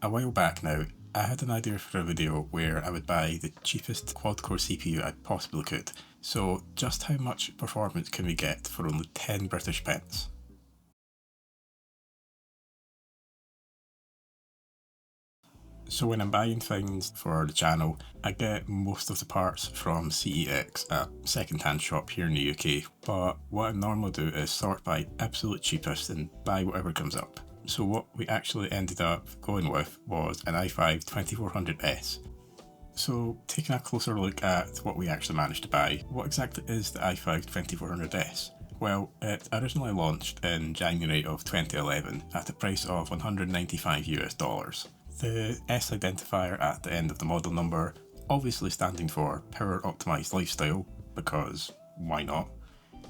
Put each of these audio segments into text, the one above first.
A while back now, I had an idea for a video where I would buy the cheapest quad-core CPU I possibly could. So just how much performance can we get for only 10 British pence? So when I'm buying things for the channel, I get most of the parts from CEX, a second-hand shop here in the UK, but what I normally do is sort by absolute cheapest and buy whatever comes up. So what we actually ended up going with was an i5 2400S. So taking a closer look at what we actually managed to buy, what exactly is the i5 2400S? Well, it originally launched in January of 2011 at a price of $195 US. The S identifier at the end of the model number obviously standing for Power Optimized Lifestyle, because why not?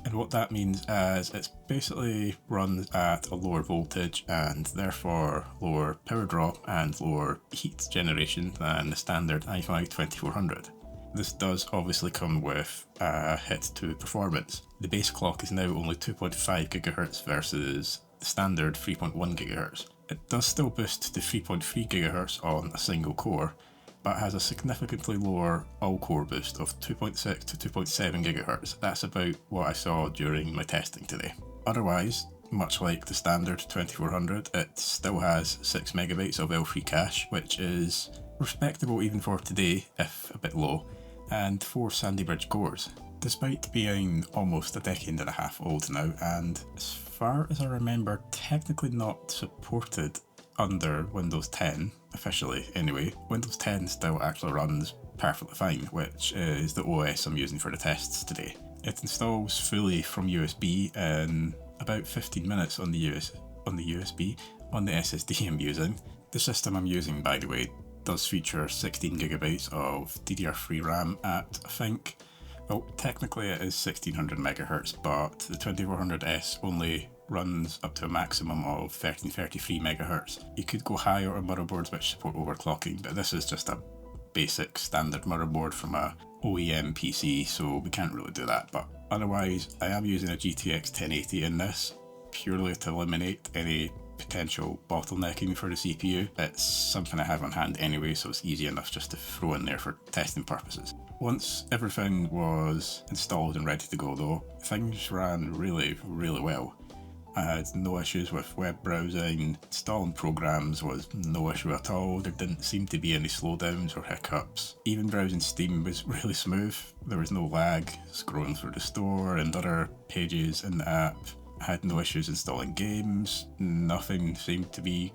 And what that means is it's basically runs at a lower voltage and therefore lower power drop and lower heat generation than the standard i5 2400. This does obviously come with a hit to performance. The base clock is now only 2.5 GHz versus the standard 3.1 GHz. It does still boost to 3.3 GHz on a single core, but has a significantly lower all-core boost of 2.6 to 2.7 GHz. That's about what I saw during my testing today. Otherwise, much like the standard 2400, it still has 6 MB of L3 cache, which is respectable even for today, if a bit low, and 4 Sandy Bridge cores. Despite being almost a decade and a half old now, and as far as I remember, technically not supported under Windows 10, officially anyway, Windows 10 still actually runs perfectly fine, which is the OS I'm using for the tests today. It installs fully from USB in about 15 minutes on the SSD I'm using. The system I'm using, by the way, does feature 16 GB of DDR3 RAM at, I think, well, technically it is 1600 MHz, but the 2400S only runs up to a maximum of 1333 MHz. You could go higher on motherboards which support overclocking, but this is just a basic standard motherboard from a OEM PC, so we can't really do that. But otherwise, I am using a GTX 1080 in this, purely to eliminate any potential bottlenecking for the CPU. It's something I have on hand anyway, so it's easy enough just to throw in there for testing purposes. Once everything was installed and ready to go though, things ran really well. I had no issues with web browsing, installing programs was no issue at all, there didn't seem to be any slowdowns or hiccups. Even browsing Steam was really smooth, there was no lag, scrolling through the store and other pages in the app. I had no issues installing games, nothing seemed to be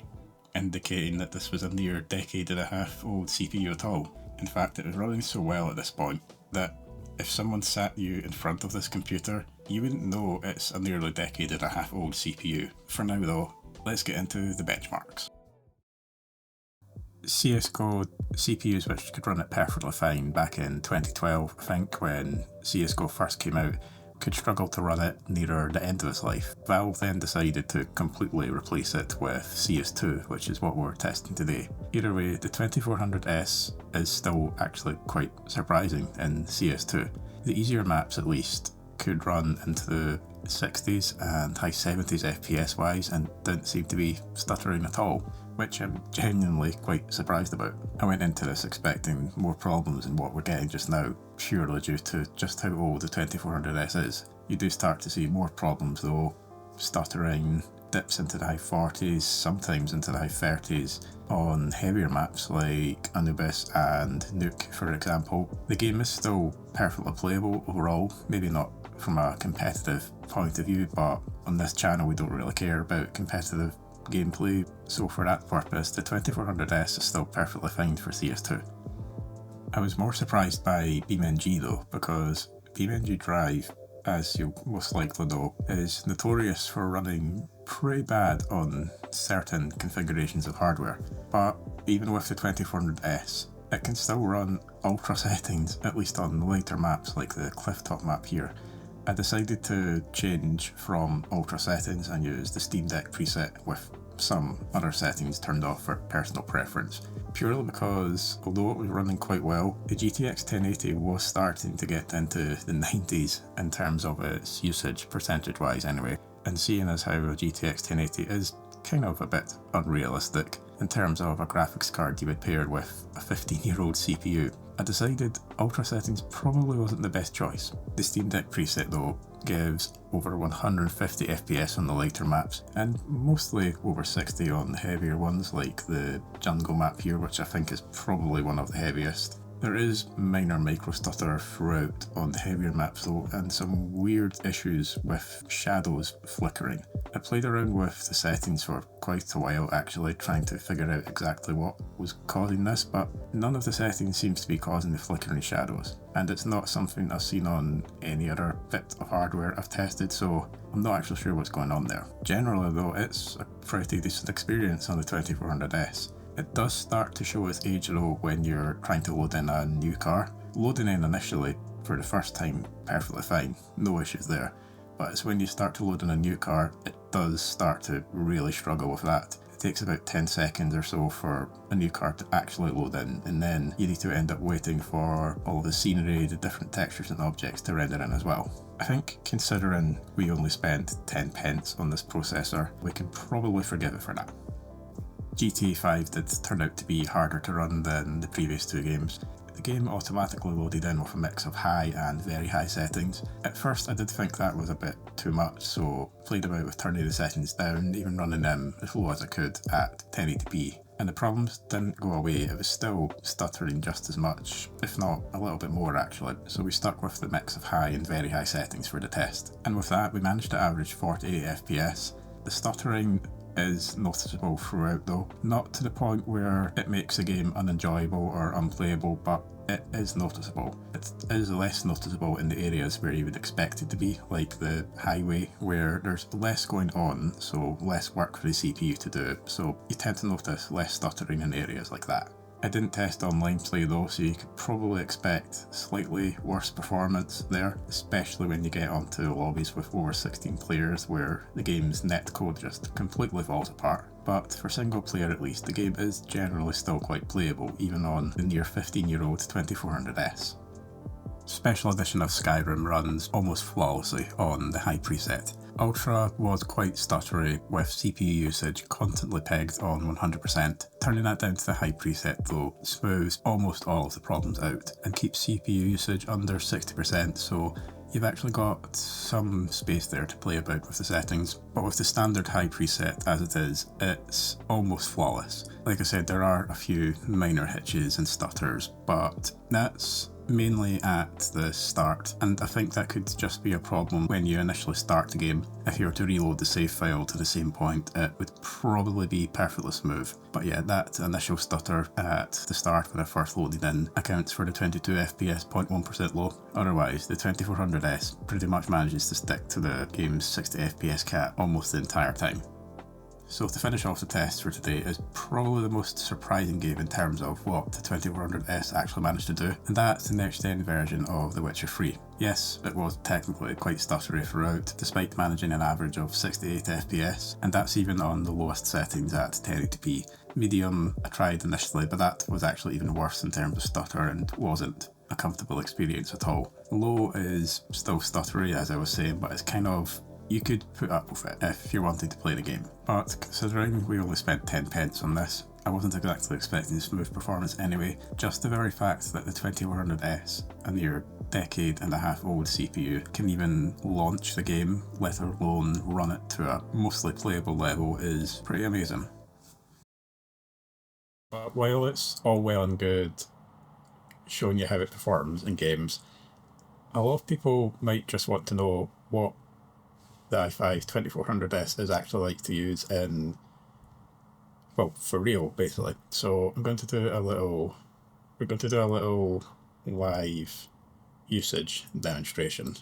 indicating that this was a near decade and a half old CPU at all. In fact, it was running so well at this point that if someone sat you in front of this computer, you wouldn't know it's a nearly decade and a half old CPU. For now though, let's get into the benchmarks. CSGO CPUs which could run it perfectly fine back in 2012, I think, when CSGO first came out, could struggle to run it nearer the end of its life. Valve then decided to completely replace it with CS2, which is what we're testing today. Either way, the 2400S is still actually quite surprising in CS2. The easier maps at least could run into the 60s and high 70s FPS wise and didn't seem to be stuttering at all, which I'm genuinely quite surprised about. I went into this expecting more problems than what we're getting just now, purely due to just how old the 2400S is. You do start to see more problems though, stuttering, dips into the high 40s, sometimes into the high 30s on heavier maps like Anubis and Nuke for example. The game is still perfectly playable overall, maybe not from a competitive point of view, but on this channel we don't really care about competitive gameplay, so for that purpose the 2400S is still perfectly fine for CS2. I was more surprised by BeamNG though, because BeamNG Drive, as you'll most likely know, is notorious for running pretty bad on certain configurations of hardware, but even with the 2400S it can still run ultra settings, at least on later maps like the Clifftop map here. I decided to change from ultra settings and use the Steam Deck preset with some other settings turned off for personal preference, purely because although it was running quite well, the GTX 1080 was starting to get into the 90s in terms of its usage, percentage wise anyway, and seeing as how a GTX 1080 is kind of a bit unrealistic, in terms of a graphics card you would pair with a 15-year-old CPU. I decided Ultra settings probably wasn't the best choice. The Steam Deck preset though gives over 150 FPS on the lighter maps and mostly over 60 on the heavier ones like the jungle map here, which I think is probably one of the heaviest. There is minor micro stutter throughout on the heavier maps though, and some weird issues with shadows flickering. I played around with the settings for quite a while actually, trying to figure out exactly what was causing this, but none of the settings seems to be causing the flickering shadows, and it's not something I've seen on any other bit of hardware I've tested, so I'm not actually sure what's going on there. Generally though, it's a pretty decent experience on the 2400S. It does start to show its age though when you're trying to load in a new car. Loading in initially for the first time, perfectly fine, no issues there. But it's when you start to load in a new car, it does start to really struggle with that. It takes about 10 seconds or so for a new car to actually load in, and then you need to end up waiting for all the scenery, the different textures and objects to render in as well. I think considering we only spent 10 pence on this processor, we can probably forgive it for that. GTA 5 did turn out to be harder to run than the previous two games. The game automatically loaded in with a mix of high and very high settings. At first I did think that was a bit too much, so played about with turning the settings down, even running them as low as I could at 1080p. And the problems didn't go away, it was still stuttering just as much, if not a little bit more actually, so we stuck with the mix of high and very high settings for the test. And with that we managed to average 48 FPS. The stuttering is noticeable throughout though, not to the point where it makes the game unenjoyable or unplayable, but it is noticeable. It is less noticeable in the areas where you would expect it to be, like the highway, where there's less going on, so less work for the CPU to do, so you tend to notice less stuttering in areas like that. I didn't test online play though, so you could probably expect slightly worse performance there, especially when you get onto lobbies with over 16 players where the game's netcode just completely falls apart. But for single player at least, the game is generally still quite playable, even on the near 15-year-old 2400S. Special edition of Skyrim runs almost flawlessly on the high preset. Ultra was quite stuttery, with CPU usage constantly pegged on 100%. Turning that down to the high preset though smooths almost all of the problems out and keeps CPU usage under 60%, so you've actually got some space there to play about with the settings. But with the standard high preset as it is, it's almost flawless. Like I said, there are a few minor hitches and stutters, but that's mainly at the start, and I think that could just be a problem when you initially start the game. If you were to reload the save file to the same point, it would probably be perfectly smooth. But yeah, that initial stutter at the start when I first loaded in accounts for the 22 FPS 0.1% low. Otherwise, the 2400S pretty much manages to stick to the game's 60 FPS cap almost the entire time. So to finish off the test for today is probably the most surprising game in terms of what the 2400S actually managed to do, and that's the next gen version of The Witcher 3. Yes, it was technically quite stuttery throughout, despite managing an average of 68 FPS, and that's even on the lowest settings at 1080p. Medium I tried initially, but that was actually even worse in terms of stutter and wasn't a comfortable experience at all. Low is still stuttery as I was saying, but it's kind of, you could put up with it if you're wanting to play the game. But considering we only spent 10 pence on this, I wasn't exactly expecting smooth performance anyway. Just the very fact that the 2400S, a near decade and a half old CPU, can even launch the game, let alone run it to a mostly playable level, is pretty amazing. But while it's all well and good showing you how it performs in games, a lot of people might just want to know what the i5 2400S is actually like to use in, well, for real basically. So we're going to do a little live usage demonstration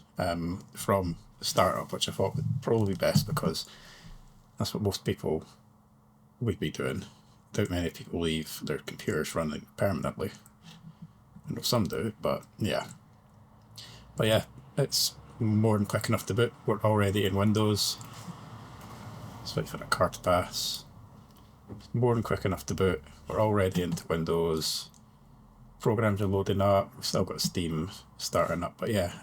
from the startup, which I thought would probably be best because that's what most people would be doing. Don't many people leave their computers running permanently. I know some do, but yeah. But yeah, it's more than quick enough to boot. We're already in Windows. Let's wait for the card to pass. It's more than quick enough to boot. We're already into Windows. Programs are loading up. We've still got Steam starting up, but yeah,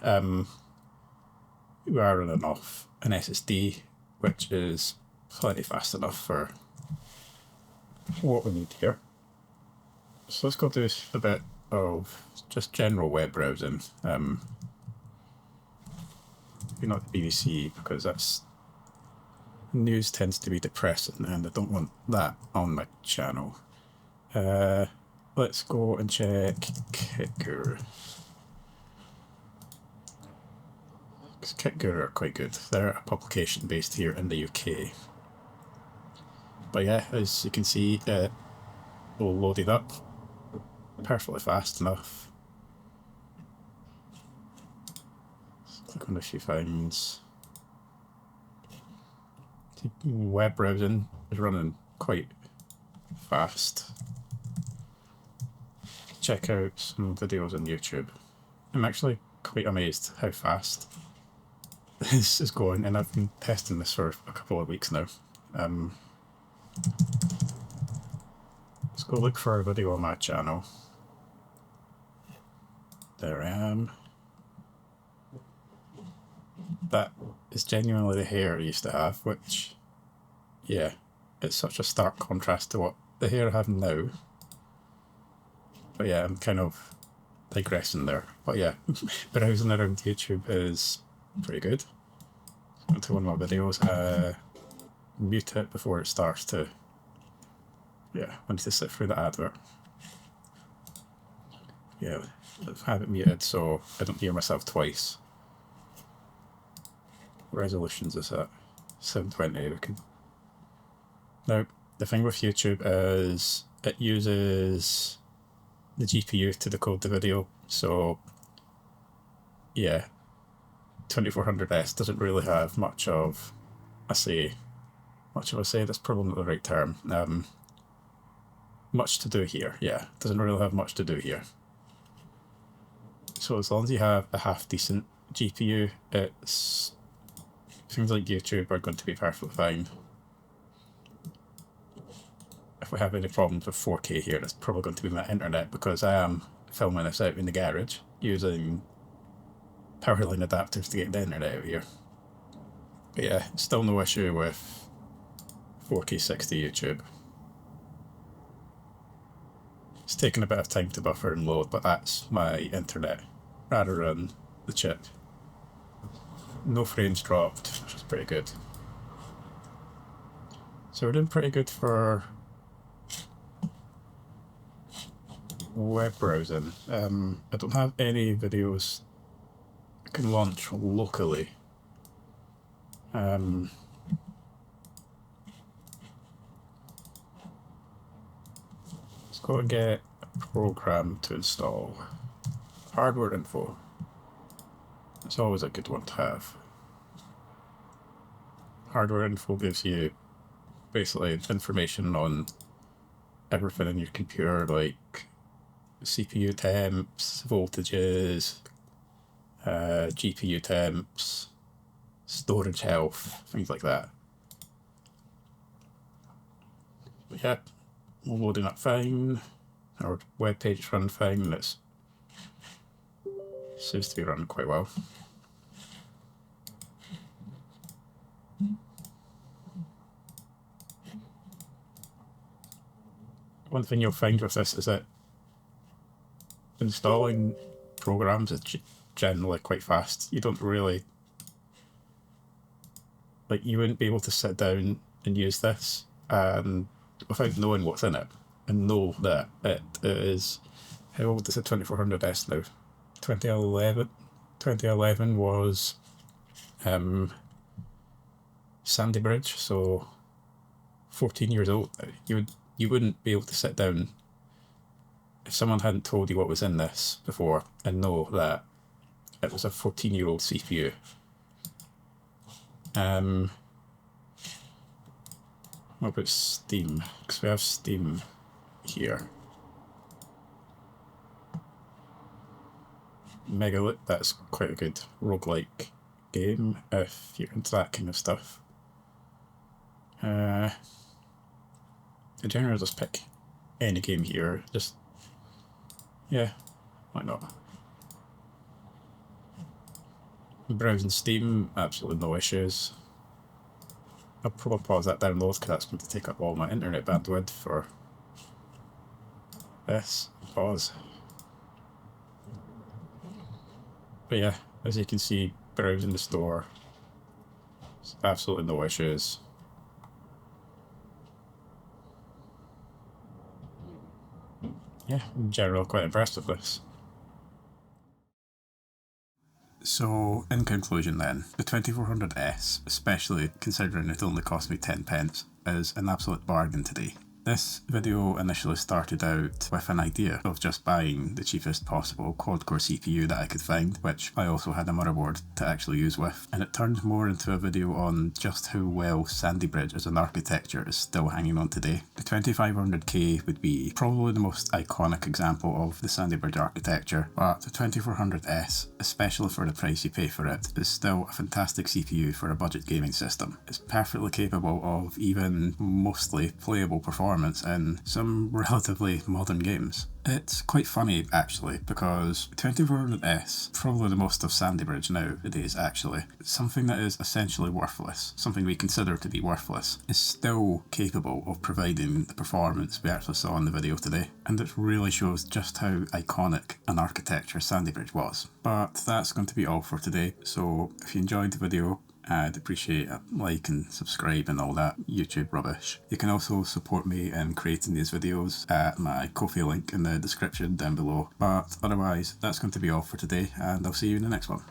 we are running off an SSD, which is plenty fast enough for what we need here. So let's go do a bit of just general web browsing. Maybe not the BBC, because that's news tends to be depressing and I don't want that on my channel. Let's go and check KitGuru. Because KitGuru are quite good. They're a publication based here in the UK. But yeah, as you can see, it will load it up perfectly fast enough. Let's click on a few things. Web browsing is running quite fast. Check out some videos on YouTube. I'm actually quite amazed how fast this is going, and I've been testing this for a couple of weeks now. Let's go look for a video on my channel. There I am. That is genuinely the hair I used to have, which, yeah, it's such a stark contrast to what the hair I have now. But yeah, I'm kind of digressing there. But yeah, browsing around YouTube is pretty good. Into one of my videos, mute it before it starts to, yeah, I need to sit through the advert. Yeah, I have it muted so I don't hear myself twice. Resolutions is at 720. We can. Now, the thing with YouTube is it uses the GPU to decode the video, so yeah, 2400S doesn't really have much of a say. That's probably not the right term. Much to do here, yeah. Doesn't really have much to do here. So as long as you have a half decent GPU, it's things like YouTube are going to be perfectly fine. If we have any problems with 4K here, it's probably going to be my internet, because I am filming this out in the garage using power line adapters to get the internet out here. But yeah, still no issue with 4K 60 YouTube. It's taking a bit of time to buffer and load, but that's my internet rather than the chip. No frames dropped, which is pretty good. So we're doing pretty good for web browsing. I don't have any videos I can launch locally. Let's go and get a program to install. Hardware info. It's always a good one to have. Hardware info gives you basically information on everything in your computer, like CPU temps, voltages, GPU temps, storage health, things like that. But yeah, we're loading up fine. Our web page is running fine. It seems to be running quite well. One thing you'll find with this is that installing programs is generally quite fast. You don't really, like, you wouldn't be able to sit down and use this and without knowing what's in it and know that it is, how old is it? 2400S now? 2011. 2011 was Sandy Bridge, so 14 years old. You wouldn't be able to sit down if someone hadn't told you what was in this before and know that it was a 14-year-old CPU. What about Steam? Because we have Steam here. Megalith, that's quite a good roguelike game if you're into that kind of stuff. In general, just pick any game here. Just, yeah, why not? Browsing Steam, absolutely no issues. I'll probably pause that download because that's going to take up all my internet bandwidth for this. Pause. But yeah, as you can see, browsing the store, there's absolutely no issues. Yeah, in general, quite impressed with this. So, in conclusion then, the 2400S, especially considering it only cost me 10 pence, is an absolute bargain today. This video initially started out with an idea of just buying the cheapest possible quad-core CPU that I could find, which I also had a motherboard to actually use with, and it turned more into a video on just how well Sandy Bridge as an architecture is still hanging on today. The 2500K would be probably the most iconic example of the Sandy Bridge architecture, but the 2400S, especially for the price you pay for it, is still a fantastic CPU for a budget gaming system. It's perfectly capable of even mostly playable performance in some relatively modern games. It's quite funny actually, because 2400S, probably the most of Sandy Bridge nowadays actually, something that is essentially worthless, something we consider to be worthless, is still capable of providing the performance we actually saw in the video today, and it really shows just how iconic an architecture Sandy Bridge was. But that's going to be all for today, so if you enjoyed the video, I'd appreciate a like and subscribe and all that YouTube rubbish. You can also support me in creating these videos at my Ko-fi link in the description down below. But otherwise, that's going to be all for today, and I'll see you in the next one.